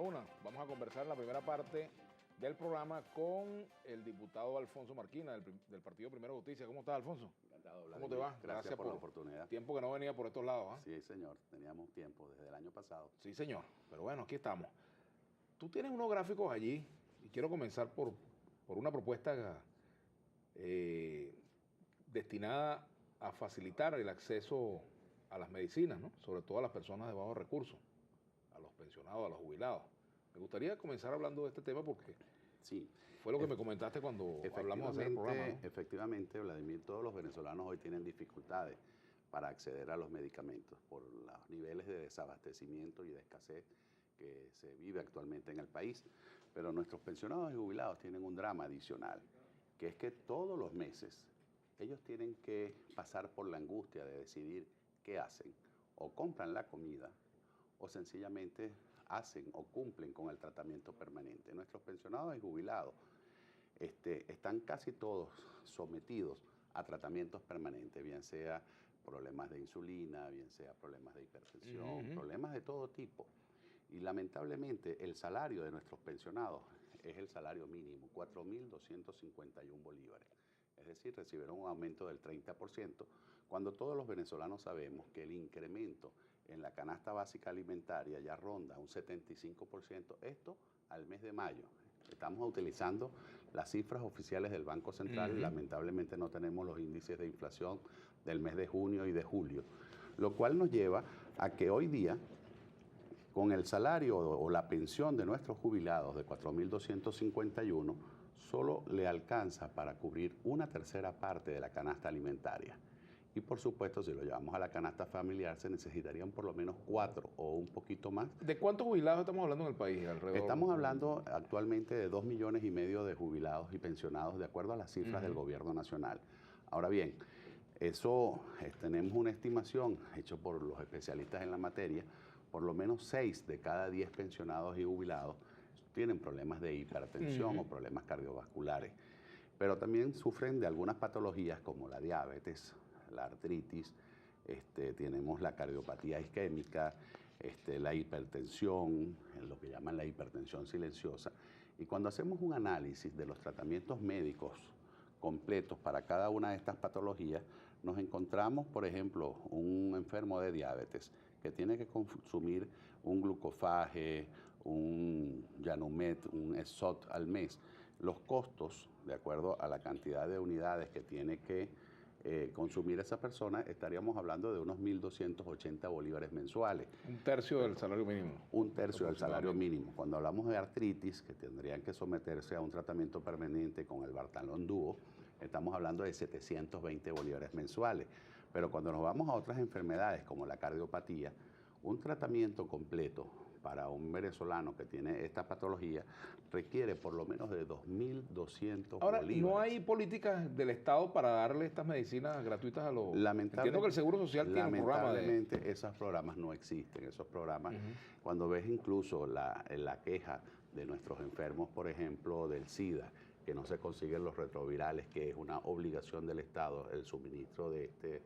una. Vamos a conversar en la primera parte del programa con el diputado Alfonso Marquina del Partido Primero Justicia. ¿Cómo estás, Alfonso? Encantado, ¿Cómo te va? Gracias por la oportunidad. Tiempo que no venía por estos lados, ¿eh? Sí, señor. Teníamos tiempo desde el año pasado. Sí, señor. Pero bueno, aquí estamos. Tú tienes unos gráficos allí y quiero comenzar por una propuesta destinada a facilitar el acceso a las medicinas, ¿no? Sobre todo a las personas de bajos recursos, a los pensionados, a los jubilados. Me gustaría comenzar hablando de este tema porque sí, fue lo que me comentaste cuando hablamos de hacer el programa, ¿no? Efectivamente, Vladimir, todos los venezolanos hoy tienen dificultades para acceder a los medicamentos por los niveles de desabastecimiento y de escasez que se vive actualmente en el país. Pero nuestros pensionados y jubilados tienen un drama adicional, que es que todos los meses ellos tienen que pasar por la angustia de decidir qué hacen. O compran la comida o sencillamente hacen o cumplen con el tratamiento permanente. Nuestros pensionados y jubilados están casi todos sometidos a tratamientos permanentes, bien sea problemas de insulina, bien sea problemas de hipertensión, problemas de todo tipo. Y lamentablemente el salario de nuestros pensionados es el salario mínimo, 4.251 bolívares. Es decir, recibieron un aumento del 30%, cuando todos los venezolanos sabemos que el incremento en la canasta básica alimentaria ya ronda un 75%, esto al mes de mayo. Estamos utilizando las cifras oficiales del Banco Central, lamentablemente no tenemos los índices de inflación del mes de junio y de julio, lo cual nos lleva a que hoy día, con el salario o la pensión de nuestros jubilados de 4.251, solo le alcanza para cubrir una tercera parte de la canasta alimentaria. Y por supuesto, si lo llevamos a la canasta familiar, se necesitarían por lo menos 4 o un poquito más. ¿De cuántos jubilados estamos hablando en el país alrededor? Estamos hablando actualmente de 2,5 millones de jubilados y pensionados, de acuerdo a las cifras del gobierno nacional. Ahora bien, eso tenemos una estimación hecha por los especialistas en la materia. Por lo menos 6 de cada 10 pensionados y jubilados tienen problemas de hipertensión o problemas cardiovasculares, pero también sufren de algunas patologías como la diabetes, la artritis, tenemos la cardiopatía isquémica, la hipertensión, lo que llaman la hipertensión silenciosa. Y cuando hacemos un análisis de los tratamientos médicos completos para cada una de estas patologías, nos encontramos, por ejemplo, un enfermo de diabetes que tiene que consumir un glucofage, un Yanumet, un Esot al mes. Los costos, de acuerdo a la cantidad de unidades que tiene que consumir esa persona, estaríamos hablando de unos 1.280 bolívares mensuales. Un tercio del salario mínimo. Un tercio del salario mínimo. Cuando hablamos de artritis, que tendrían que someterse a un tratamiento permanente con el Vartalón Dúo, estamos hablando de 720 bolívares mensuales. Pero cuando nos vamos a otras enfermedades como la cardiopatía, un tratamiento completo para un venezolano que tiene esta patología requiere por lo menos de 2.200 Ahora, bolívares. ¿no hay políticas del Estado para darle estas medicinas gratuitas a los...? Entiendo que el Seguro Social tiene un programa de... Lamentablemente esos programas no existen. Esos programas, cuando ves incluso la queja de nuestros enfermos, por ejemplo, del SIDA, que no se consiguen los retrovirales, que es una obligación del Estado el suministro de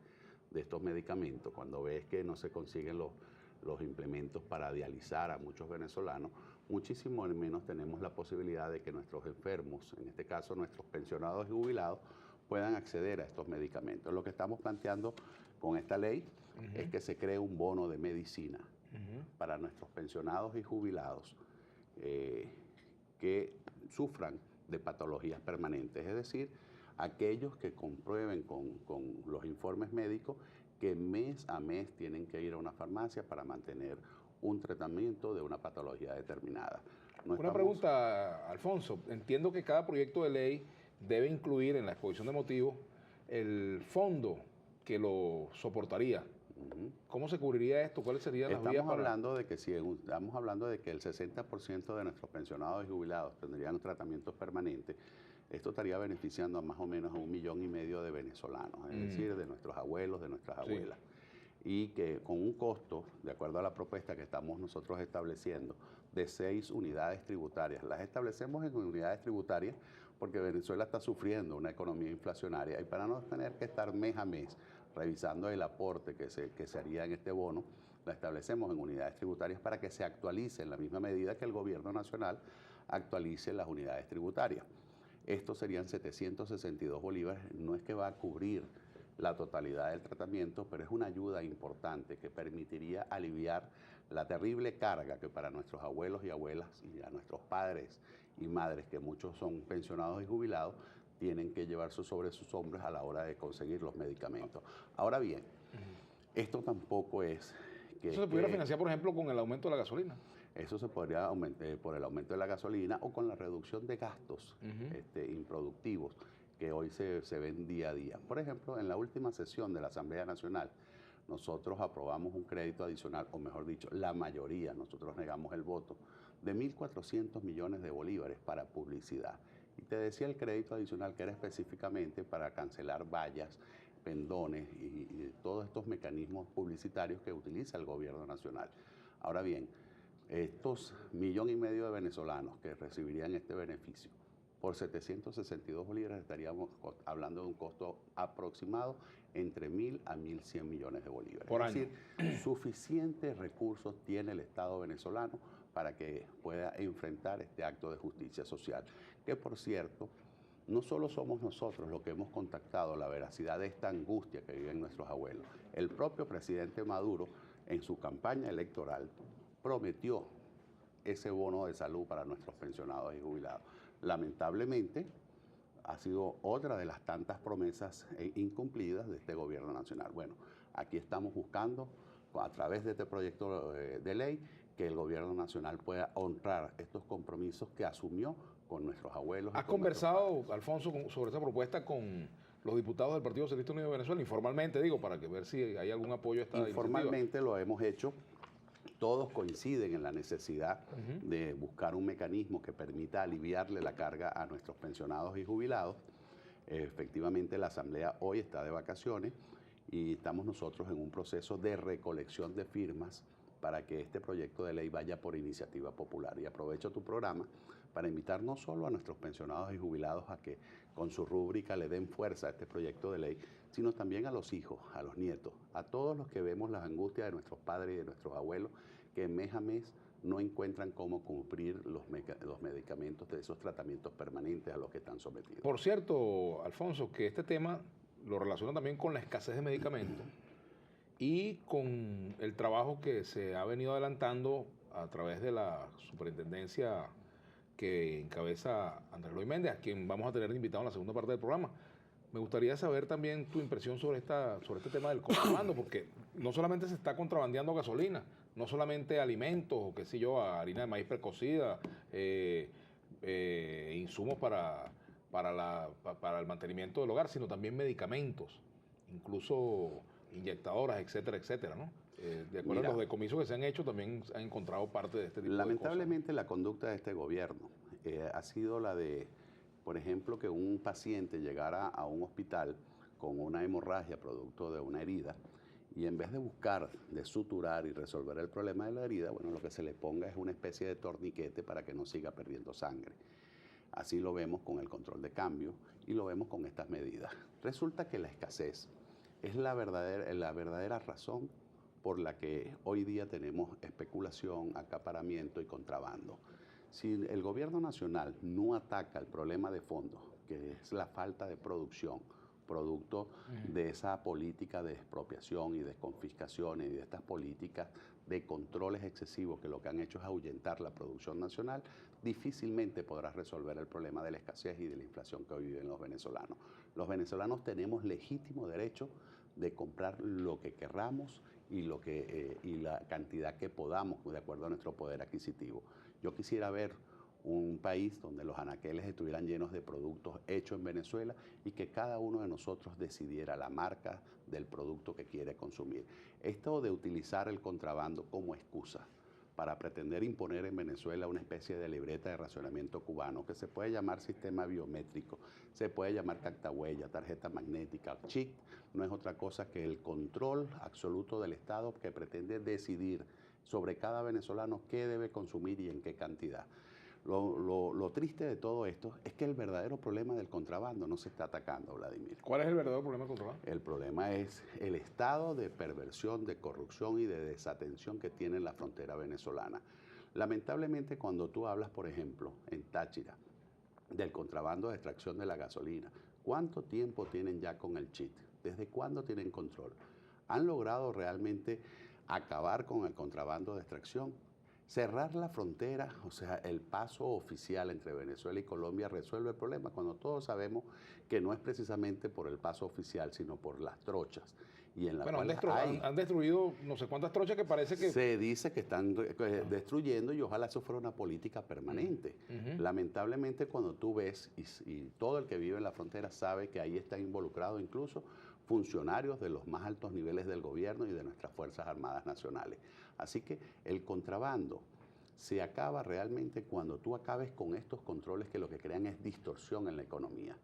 estos medicamentos, cuando ves que no se consiguen los implementos para dializar a muchos venezolanos, muchísimo menos tenemos la posibilidad de que nuestros enfermos, en este caso nuestros pensionados y jubilados, puedan acceder a estos medicamentos. Lo que estamos planteando con esta ley es que se cree un bono de medicina para nuestros pensionados y jubilados que sufran de patologías permanentes, es decir, aquellos que comprueben con los informes médicos que mes a mes tienen que ir a una farmacia para mantener un tratamiento de una patología determinada. Una pregunta, Alfonso. Entiendo que cada proyecto de ley debe incluir en la exposición de motivos el fondo que lo soportaría. ¿Cómo se cubriría esto? ¿Cuáles serían las vías Estamos hablando de que el 60% de nuestros pensionados y jubilados tendrían tratamientos permanentes. Esto estaría beneficiando a más o menos a 1,5 millones de venezolanos, es decir, de nuestros abuelos, de nuestras abuelas. Y que con un costo, de acuerdo a la propuesta que estamos nosotros estableciendo, de 6 unidades tributarias. Las establecemos en unidades tributarias porque Venezuela está sufriendo una economía inflacionaria y para no tener que estar mes a mes revisando el aporte que se haría en este bono, la establecemos en unidades tributarias para que se actualice en la misma medida que el gobierno nacional actualice las unidades tributarias. Estos serían 762 bolívares, no es que va a cubrir la totalidad del tratamiento, pero es una ayuda importante que permitiría aliviar la terrible carga que para nuestros abuelos y abuelas y a nuestros padres y madres, que muchos son pensionados y jubilados, tienen que llevar sobre sus hombros a la hora de conseguir los medicamentos. Ahora bien, esto tampoco es que... ¿Eso se pudiera financiar, por ejemplo, con el aumento de la gasolina? Eso se podría aumentar por el aumento de la gasolina o con la reducción de gastos improductivos que hoy se ven día a día. Por ejemplo, en la última sesión de la Asamblea Nacional, nosotros aprobamos un crédito adicional, o mejor dicho, la mayoría, nosotros negamos el voto, de 1.400 millones de bolívares para publicidad. Y te decía el crédito adicional que era específicamente para cancelar vallas, pendones y todos estos mecanismos publicitarios que utiliza el gobierno nacional. Ahora bien, estos 1,5 millones de venezolanos que recibirían este beneficio, por 762 bolívares estaríamos hablando de un costo aproximado entre 1.000 a 1.100 millones de bolívares. Por es año. decir, suficientes recursos tiene el Estado venezolano para que pueda enfrentar este acto de justicia social. Que por cierto, no solo somos nosotros los que hemos contactado la veracidad de esta angustia que viven nuestros abuelos. El propio presidente Maduro, en su campaña electoral, prometió ese bono de salud para nuestros pensionados y jubilados. Lamentablemente, ha sido otra de las tantas promesas incumplidas de este gobierno nacional. Bueno, aquí estamos buscando, a través de este proyecto de ley, que el gobierno nacional pueda honrar estos compromisos que asumió con nuestros abuelos. ¿Has conversado, Alfonso, sobre esta propuesta con los diputados del Partido Socialista Unido de Venezuela? Informalmente, digo, para que ver si hay algún apoyo a esta iniciativa. Informalmente lo hemos hecho. Todos coinciden en la necesidad de buscar un mecanismo que permita aliviarle la carga a nuestros pensionados y jubilados. Efectivamente, la Asamblea hoy está de vacaciones y estamos nosotros en un proceso de recolección de firmas para que este proyecto de ley vaya por iniciativa popular. Y aprovecho tu programa para invitar no solo a nuestros pensionados y jubilados a que con su rúbrica le den fuerza a este proyecto de ley, sino también a los hijos, a los nietos, a todos los que vemos las angustias de nuestros padres y de nuestros abuelos, que mes a mes no encuentran cómo cumplir los medicamentos de esos tratamientos permanentes a los que están sometidos. Por cierto, Alfonso, que este tema lo relaciona también con la escasez de medicamentos y con el trabajo que se ha venido adelantando a través de la superintendencia que encabeza Andrés Eloy Méndez, a quien vamos a tener invitado en la segunda parte del programa. Me gustaría saber también tu impresión sobre este tema del contrabando, porque no solamente se está contrabandeando gasolina, no solamente alimentos, o qué sé yo, harina de maíz precocida, insumos para el mantenimiento del hogar, sino también medicamentos, incluso inyectadoras, etcétera, etcétera, ¿no? De acuerdo a los decomisos que se han hecho, también han encontrado parte de este tipo de cosas. Lamentablemente, la conducta de este gobierno ha sido la de, por ejemplo, que un paciente llegara a un hospital con una hemorragia producto de una herida y en vez de buscar, de suturar y resolver el problema de la herida, bueno, lo que se le ponga es una especie de torniquete para que no siga perdiendo sangre. Así lo vemos con el control de cambio y lo vemos con estas medidas. Resulta que la escasez es la verdadera razón por la que hoy día tenemos especulación, acaparamiento y contrabando. Si el gobierno nacional no ataca el problema de fondo, que es la falta de producción, producto de esa política de expropiación y de confiscaciones y de estas políticas de controles excesivos que lo que han hecho es ahuyentar la producción nacional, difícilmente podrás resolver el problema de la escasez y de la inflación que hoy viven los venezolanos. Los venezolanos tenemos legítimo derecho de comprar lo que querramos y la cantidad que podamos de acuerdo a nuestro poder adquisitivo. Yo quisiera ver un país donde los anaqueles estuvieran llenos de productos hechos en Venezuela y que cada uno de nosotros decidiera la marca del producto que quiere consumir. Esto de utilizar el contrabando como excusa para pretender imponer en Venezuela una especie de libreta de racionamiento cubano que se puede llamar sistema biométrico, se puede llamar cactahuella, tarjeta magnética, chip, no es otra cosa que el control absoluto del Estado que pretende decidir sobre cada venezolano qué debe consumir y en qué cantidad. Lo triste de todo esto es que el verdadero problema del contrabando no se está atacando, Vladimir. ¿Cuál es el verdadero problema del contrabando? El problema es el estado de perversión, de corrupción y de desatención que tiene la frontera venezolana. Lamentablemente, cuando tú hablas, por ejemplo, en Táchira, del contrabando de extracción de la gasolina, ¿cuánto tiempo tienen ya con el cheat? ¿Desde cuándo tienen control? ¿Han logrado realmente acabar con el contrabando de extracción? Cerrar la frontera, o sea, el paso oficial entre Venezuela y Colombia resuelve el problema, cuando todos sabemos que no es precisamente por el paso oficial, sino por las trochas. Y en la Bueno, cual han destruido no sé cuántas trochas que parece que... se dice que están destruyendo y ojalá eso fuera una política permanente. Lamentablemente cuando tú ves, y todo el que vive en la frontera sabe que ahí están involucrados incluso funcionarios de los más altos niveles del gobierno y de nuestras Fuerzas Armadas Nacionales. Así que el contrabando se acaba realmente cuando tú acabes con estos controles que lo que crean es distorsión en la economía.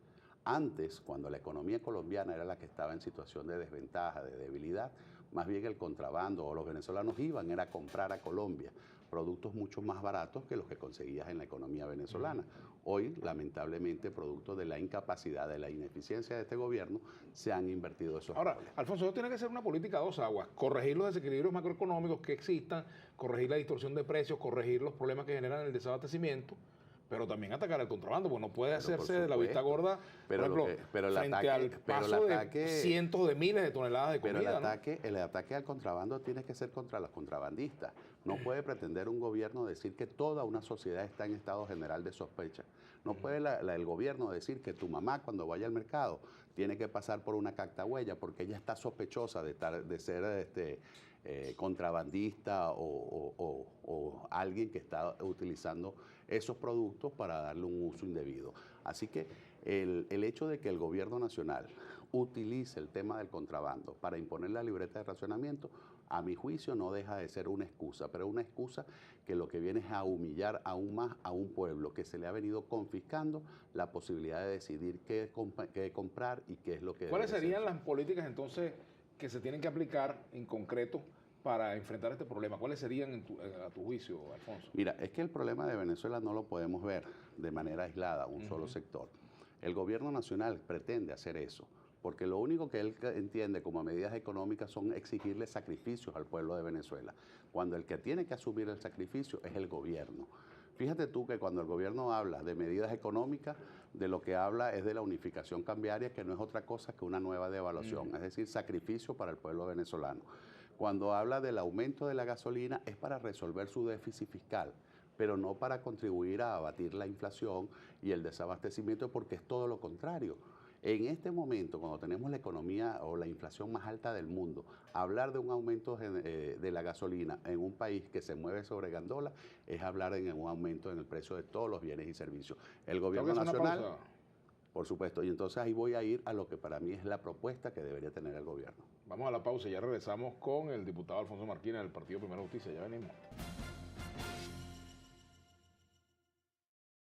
Antes, cuando la economía colombiana era la que estaba en situación de desventaja, de debilidad, más bien el contrabando o los venezolanos iban era a comprar a Colombia productos mucho más baratos que los que conseguías en la economía venezolana. Hoy, lamentablemente, producto de la incapacidad, de la ineficiencia de este gobierno, se han invertido esos Ahora, roles. Alfonso, eso tiene que ser una política a dos aguas. Corregir los desequilibrios macroeconómicos que existan, corregir la distorsión de precios, corregir los problemas que generan el desabastecimiento, pero también atacar el contrabando, porque no puede hacerse de la vista gorda, pero por ejemplo, frente al paso de cientos de miles de toneladas de comida. Pero el ataque al contrabando tiene que ser contra los contrabandistas. No puede pretender un gobierno decir que toda una sociedad está en estado general de sospecha. No puede el gobierno decir que tu mamá cuando vaya al mercado tiene que pasar por una cactahuella porque ella está sospechosa de ser contrabandista o alguien que está utilizando esos productos para darle un uso indebido. Así que el hecho de que el gobierno nacional utilice el tema del contrabando para imponer la libreta de racionamiento, a mi juicio no deja de ser una excusa, pero una excusa que lo que viene es a humillar aún más a un pueblo que se le ha venido confiscando la posibilidad de decidir qué comprar y qué es lo que ¿Cuáles serían las políticas entonces que se tienen que aplicar en concreto para enfrentar este problema? ¿Cuáles serían a tu juicio, Alfonso? Mira, es que el problema de Venezuela no lo podemos ver de manera aislada, un solo sector. El gobierno nacional pretende hacer eso, porque lo único que él entiende como medidas económicas son exigirle sacrificios al pueblo de Venezuela, cuando el que tiene que asumir el sacrificio es el gobierno. Fíjate tú que cuando el gobierno habla de medidas económicas, de lo que habla es de la unificación cambiaria, que no es otra cosa que una nueva devaluación, es decir, sacrificio para el pueblo venezolano. Cuando habla del aumento de la gasolina es para resolver su déficit fiscal, pero no para contribuir a abatir la inflación y el desabastecimiento, porque es todo lo contrario. En este momento, cuando tenemos la economía o la inflación más alta del mundo, hablar de un aumento de la gasolina en un país que se mueve sobre gandola es hablar en un aumento en el precio de todos los bienes y servicios. El gobierno nacional, por supuesto, y entonces ahí voy a ir a lo que para mí es la propuesta que debería tener el gobierno. Vamos a la pausa y ya regresamos con el diputado Alfonso Marquina del Partido Primera Justicia. Ya venimos.